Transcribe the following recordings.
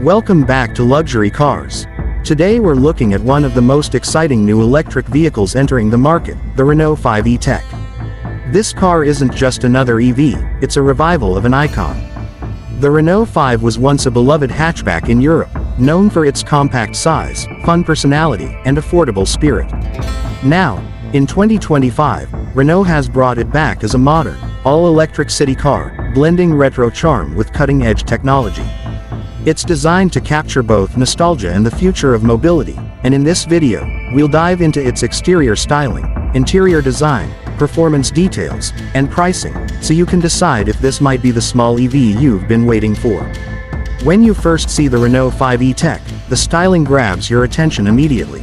Welcome back to Luxury Cars. Today we're looking at one of the most exciting new electric vehicles entering the market, the Renault 5 E-Tech. This car isn't just another EV, it's a revival of an icon. The Renault 5 was once a beloved hatchback in Europe, known for its compact size, fun personality, and affordable spirit. Now, in 2025, Renault has brought it back as a modern, all-electric city car, blending retro charm with cutting-edge technology. It's designed to capture both nostalgia and the future of mobility, and in this video, we'll dive into its exterior styling, interior design, performance details, and pricing, so you can decide if this might be the small EV you've been waiting for. When you first see the Renault 5 E-Tech, the styling grabs your attention immediately.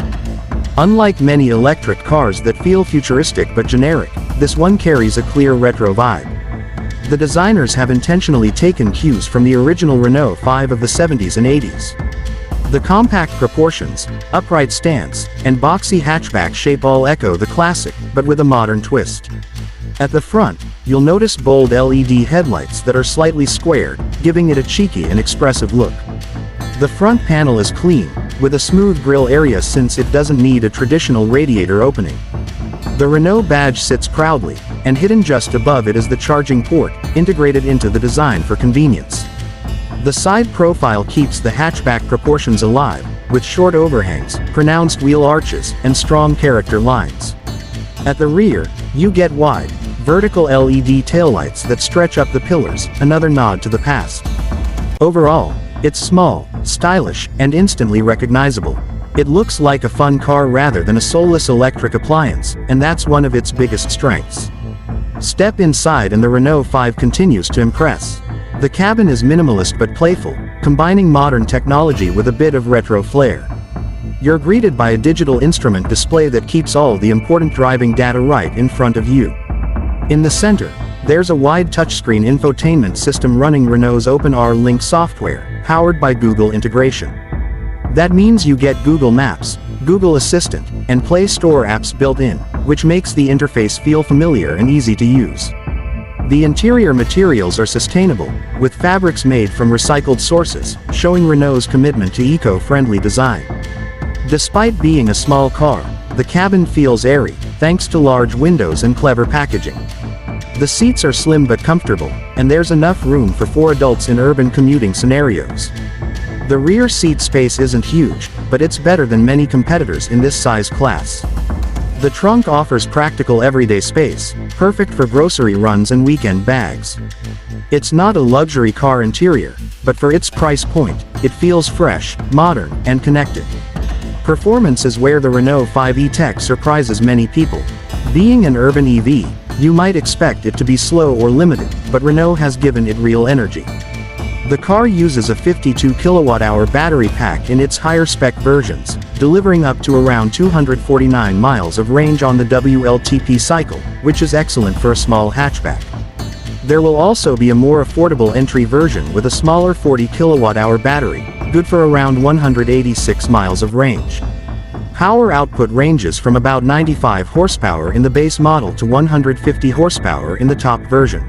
Unlike many electric cars that feel futuristic but generic, this one carries a clear retro vibe. The designers have intentionally taken cues from the original Renault 5 of the 70s and 80s. The compact proportions, upright stance, and boxy hatchback shape all echo the classic, but with a modern twist. At the front, you'll notice bold LED headlights that are slightly squared, giving it a cheeky and expressive look. The front panel is clean, with a smooth grille area since it doesn't need a traditional radiator opening. The Renault badge sits proudly, and hidden just above it is the charging port, integrated into the design for convenience. The side profile keeps the hatchback proportions alive, with short overhangs, pronounced wheel arches, and strong character lines. At the rear, you get wide, vertical LED taillights that stretch up the pillars, another nod to the past. Overall, it's small, stylish, and instantly recognizable. It looks like a fun car rather than a soulless electric appliance, and that's one of its biggest strengths. Step inside and the Renault 5 continues to impress. The cabin is minimalist but playful, combining modern technology with a bit of retro flair. You're greeted by a digital instrument display that keeps all the important driving data right in front of you. In the center, there's a wide touchscreen infotainment system running Renault's OpenR Link software, powered by Google integration. That means you get Google Maps, Google Assistant, and Play Store apps built in, which makes the interface feel familiar and easy to use. The interior materials are sustainable, with fabrics made from recycled sources, showing Renault's commitment to eco-friendly design. Despite being a small car, the cabin feels airy, thanks to large windows and clever packaging. The seats are slim but comfortable, and there's enough room for 4 adults in urban commuting scenarios. The rear seat space isn't huge, but it's better than many competitors in this size class. The trunk offers practical everyday space, perfect for grocery runs and weekend bags. It's not a luxury car interior, but for its price point, it feels fresh, modern, and connected. Performance is where the Renault 5 E-Tech surprises many people. Being an urban EV, you might expect it to be slow or limited, but Renault has given it real energy. The car uses a 52 kWh battery pack in its higher-spec versions, delivering up to around 249 miles of range on the WLTP cycle, which is excellent for a small hatchback. There will also be a more affordable entry version with a smaller 40 kWh battery, good for around 186 miles of range. Power output ranges from about 95 horsepower in the base model to 150 horsepower in the top version.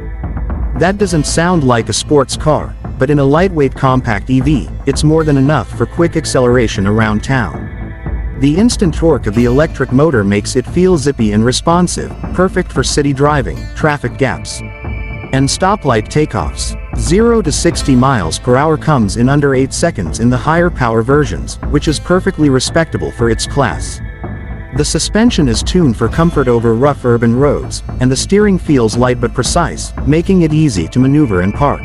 That doesn't sound like a sports car, but in a lightweight compact EV, it's more than enough for quick acceleration around town. The instant torque of the electric motor makes it feel zippy and responsive, perfect for city driving, traffic gaps, and stoplight takeoffs. 0 to 60 miles per hour comes in under 8 seconds in the higher power versions, which is perfectly respectable for its class. The suspension is tuned for comfort over rough urban roads, and the steering feels light but precise, making it easy to maneuver and park.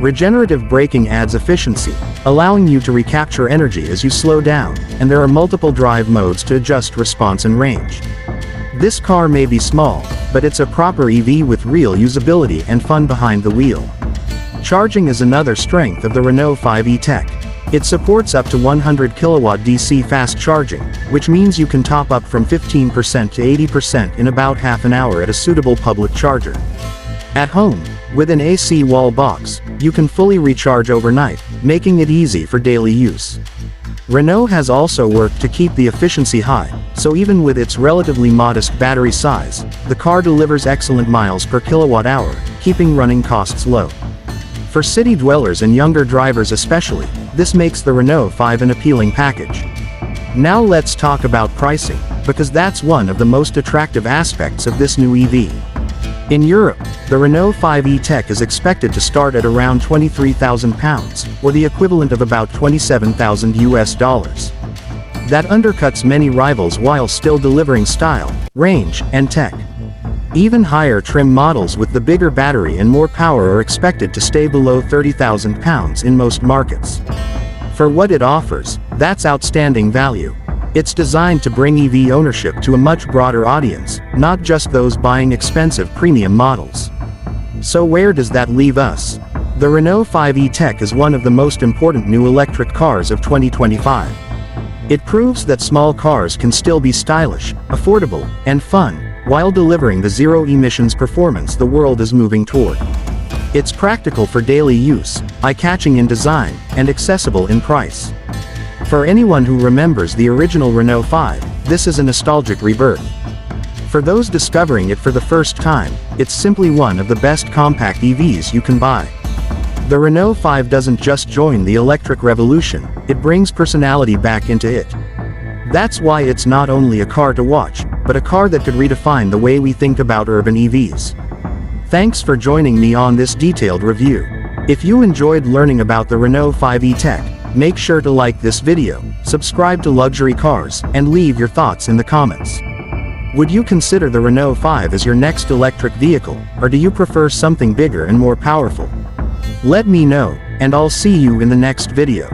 Regenerative braking adds efficiency, allowing you to recapture energy as you slow down, and there are multiple drive modes to adjust response and range. This car may be small, but it's a proper EV with real usability and fun behind the wheel. Charging is another strength of the Renault 5 E-Tech. It supports up to 100 kW DC fast charging, which means you can top up from 15% to 80% in about half an hour at a suitable public charger. At home, with an AC wall box, you can fully recharge overnight, making it easy for daily use. Renault has also worked to keep the efficiency high, so even with its relatively modest battery size, the car delivers excellent miles per kilowatt hour, keeping running costs low. For city dwellers and younger drivers especially, This makes the Renault 5 an appealing package. Now let's talk about pricing, because that's one of the most attractive aspects of this new EV. In Europe, the Renault 5 E-Tech is expected to start at around £23,000, or the equivalent of about $27,000. That undercuts many rivals while still delivering style, range, and tech. Even higher trim models with the bigger battery and more power are expected to stay below £30,000 in most markets. For what it offers, that's outstanding value. It's designed to bring EV ownership to a much broader audience, not just those buying expensive premium models. So where does that leave us? The Renault 5 E-Tech is one of the most important new electric cars of 2025. It proves that small cars can still be stylish, affordable, and fun, while delivering the zero-emissions performance the world is moving toward. It's practical for daily use, eye-catching in design, and accessible in price. For anyone who remembers the original Renault 5, this is a nostalgic rebirth. For those discovering it for the first time, it's simply one of the best compact EVs you can buy. The Renault 5 doesn't just join the electric revolution, it brings personality back into it. That's why it's not only a car to watch, but a car that could redefine the way we think about urban EVs. Thanks for joining me on this detailed review. If you enjoyed learning about the Renault 5 E-Tech, make sure to like this video, subscribe to Luxury Cars, and leave your thoughts in the comments. Would you consider the Renault 5 as your next electric vehicle, or do you prefer something bigger and more powerful? Let me know, and I'll see you in the next video.